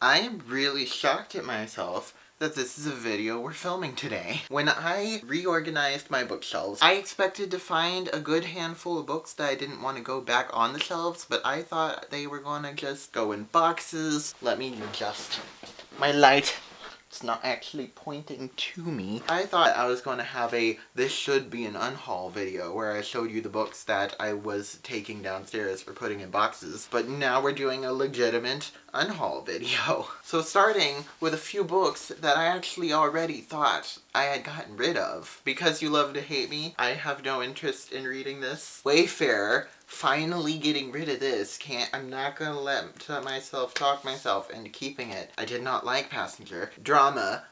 I am really shocked at myself that this is a video we're filming today. When I reorganized my bookshelves, I expected to find a good handful of books that I didn't want to go back on the shelves, but I thought they were gonna just go in boxes. Let me adjust my light. It's not actually pointing to me. I thought I was going to have a this should be an unhaul video where I showed you the books that I was taking downstairs for putting in boxes, but now we're doing a legitimate unhaul video. So starting with a few books that I actually already thought I had gotten rid of. Because You Love to Hate Me, I have no interest in reading this. Wayfarer, finally getting rid of this. I'm not gonna let myself talk myself into keeping it. I did not like Passenger. Drama,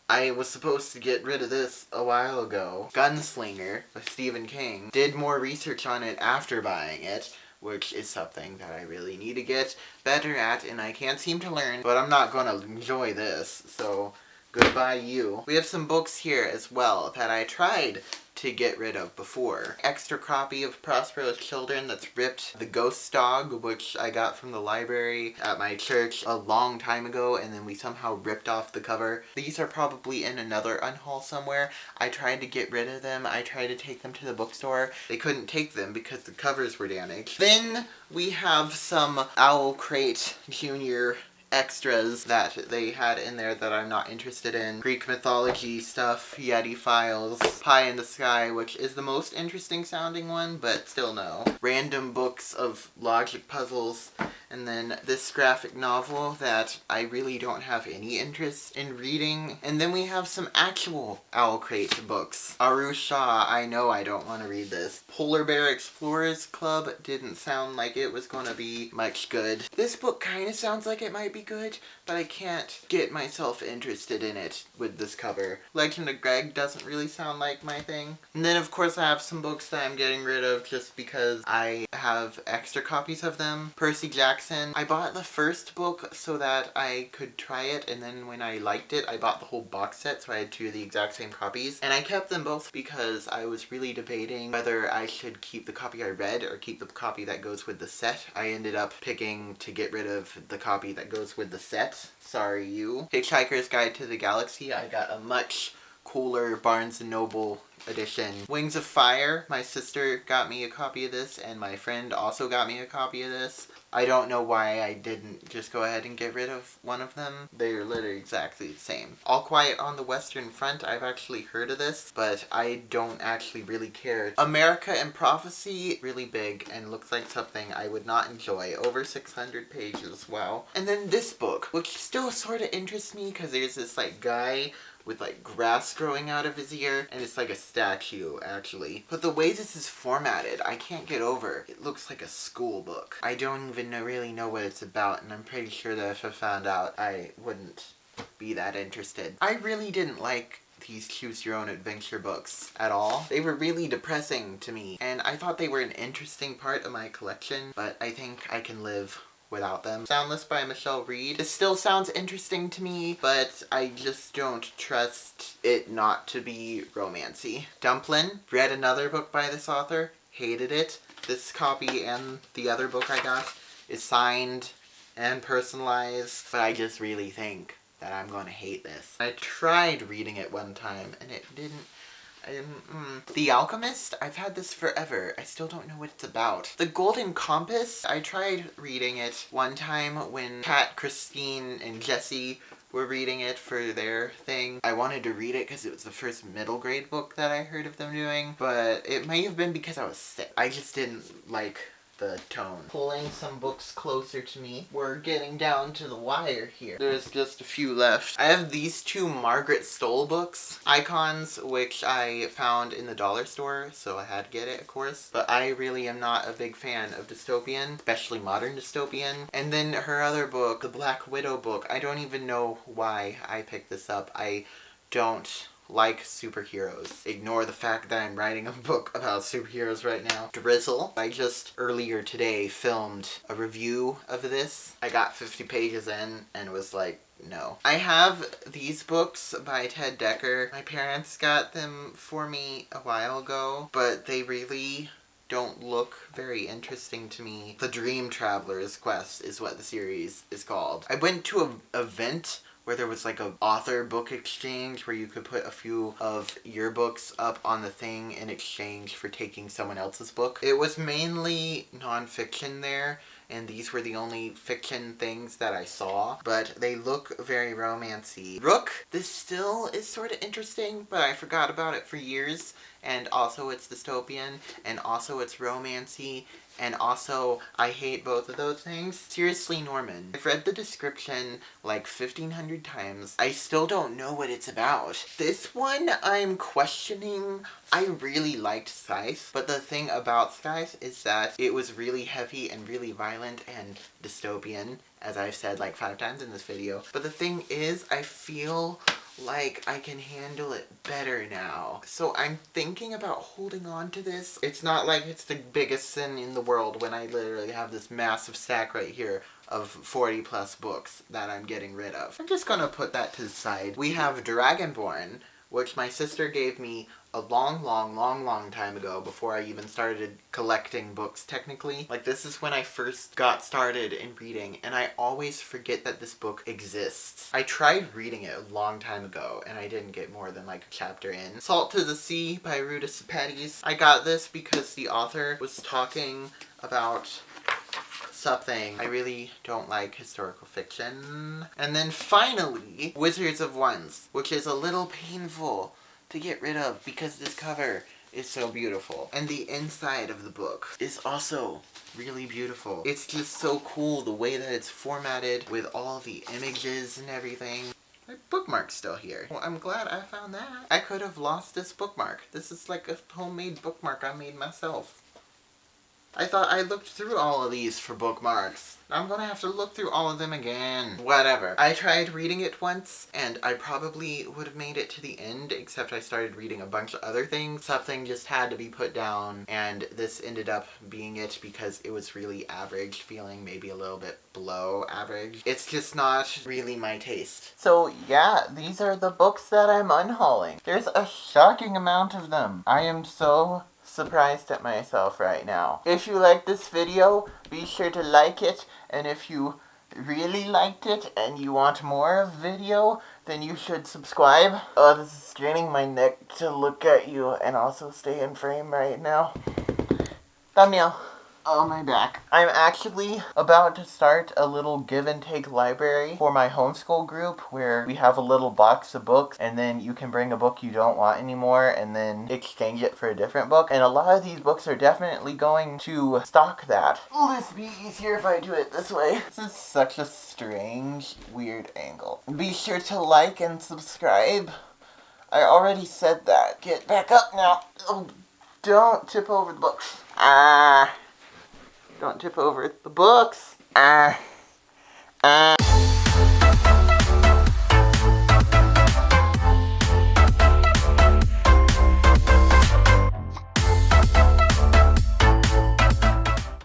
I was supposed to get rid of this a while ago. Gunslinger by Stephen King. Did more research on it after buying it, which is something that I really need to get better at, and I can't seem to learn, but I'm not gonna enjoy this, so goodbye you. We have some books here as well that I tried to get rid of before. Extra copy of Prospero's Children that's ripped. The Ghost Dog, which I got from the library at my church a long time ago, and then we somehow ripped off the cover. These are probably in another unhaul somewhere. I tried to get rid of them. I tried to take them to the bookstore. They couldn't take them because the covers were damaged. Then we have some Owl Crate Jr. extras that they had in there that I'm not interested in. Greek mythology stuff, Yeti Files, Pie in the Sky, which is the most interesting sounding one, but still no. Random books of logic puzzles, and then this graphic novel that I really don't have any interest in reading. And then we have some actual Owl Crate books. Aru Shah, I know I don't want to read this. Polar Bear Explorers Club didn't sound like it was going to be much good. This book kind of sounds like it might be good, but I can't get myself interested in it with this cover. Legend of Greg doesn't really sound like my thing. And then of course I have some books that I'm getting rid of just because I have extra copies of them. Percy Jackson. I bought the first book so that I could try it, and then when I liked it I bought the whole box set, so I had two of the exact same copies. And I kept them both because I was really debating whether I should keep the copy I read or keep the copy that goes with the set. I ended up picking to get rid of the copy that goes with the set. Sorry you. Hitchhiker's Guide to the Galaxy. I got a much cooler Barnes & Noble edition. Wings of Fire. My sister got me a copy of this, and my friend also got me a copy of this. I don't know why I didn't just go ahead and get rid of one of them. They're literally exactly the same. All Quiet on the Western Front. I've actually heard of this, but I don't actually really care. America and Prophecy. Really big and looks like something I would not enjoy. Over 600 pages. Wow. And then this book, which still sort of interests me because there's this like guy with like grass growing out of his ear, and it's like a statue actually. But the way this is formatted, I can't get over. It looks like a school book. I don't even really know what it's about, and I'm pretty sure that if I found out, I wouldn't be that interested. I really didn't like these Choose Your Own Adventure books at all. They were really depressing to me, and I thought they were an interesting part of my collection, but I think I can live without them. Soundless by Michelle Reed. This still sounds interesting to me, but I just don't trust it not to be romancy. Dumplin'. Read another book by this author. Hated it. This copy and the other book I got is signed and personalized, but I just really think that I'm gonna hate this. I tried reading it one time and it didn't. The Alchemist? I've had this forever. I still don't know what it's about. The Golden Compass? I tried reading it one time when Kat, Christine, and Jesse were reading it for their thing. I wanted to read it because it was the first middle grade book that I heard of them doing, but it may have been because I was sick. I just didn't like the tone. Pulling some books closer to me. We're getting down to the wire here. There's just a few left. I have these two Margaret Stoll books. Icons, which I found in the dollar store, so I had to get it, of course. But I really am not a big fan of dystopian, especially modern dystopian. And then her other book, the Black Widow book. I don't even know why I picked this up. I don't like superheroes. Ignore the fact that I'm writing a book about superheroes right now. Drizzle. I just earlier today filmed a review of this. I got 50 pages in and was like, no. I have these books by Ted Dekker. My parents got them for me a while ago, but they really don't look very interesting to me. The Dream Traveler's Quest is what the series is called. I went to an event where there was like a author book exchange where you could put a few of your books up on the thing in exchange for taking someone else's book. It was mainly nonfiction there, and these were the only fiction things that I saw, but they look very romancy. Rook, this still is sort of interesting, but I forgot about it for years, and also it's dystopian, and also it's romancy, and also I hate both of those things. Seriously, Norman, I've read the description like 1,500 times. I still don't know what it's about. This one I'm questioning. I really liked Scythe, but the thing about Scythe is that it was really heavy and really violent and dystopian, as I've said like 5 times in this video. But the thing is, I feel like I can handle it better now. So I'm thinking about holding on to this. It's not like it's the biggest sin in the world when I literally have this massive stack right here of 40 plus books that I'm getting rid of. I'm just gonna put that to the side. We have Dragonborn, which my sister gave me a long time ago before I even started collecting books technically. Like, this is when I first got started in reading, and I always forget that this book exists. I tried reading it a long time ago, and I didn't get more than like a chapter in. Salt to the Sea by Ruta Sepetys. I got this because the author was talking about something. I really don't like historical fiction. And then finally, Wizards of Wands, which is a little painful to get rid of because this cover is so beautiful. And the inside of the book is also really beautiful. It's just so cool the way that it's formatted with all the images and everything. My bookmark's still here. Well, I'm glad I found that. I could have lost this bookmark. This is like a homemade bookmark I made myself. I thought I looked through all of these for bookmarks. I'm gonna have to look through all of them again. Whatever. I tried reading it once, and I probably would have made it to the end, except I started reading a bunch of other things. Something just had to be put down, and this ended up being it because it was really average feeling, maybe a little bit below average. It's just not really my taste. So yeah, these are the books that I'm unhauling. There's a shocking amount of them. I am so surprised at myself right now. If you like this video, be sure to like it, and if you really liked it and you want more video, then you should subscribe. Oh, this is straining my neck to look at you and also stay in frame right now. Thumbnail. Oh, my back. I'm actually about to start a little give and take library for my homeschool group where we have a little box of books and then you can bring a book you don't want anymore and then exchange it for a different book. And a lot of these books are definitely going to stock that. Will this be easier if I do it this way? This is such a strange, weird angle. Be sure to like and subscribe. I already said that. Get back up now. Oh, don't tip over the books. Don't tip over the books.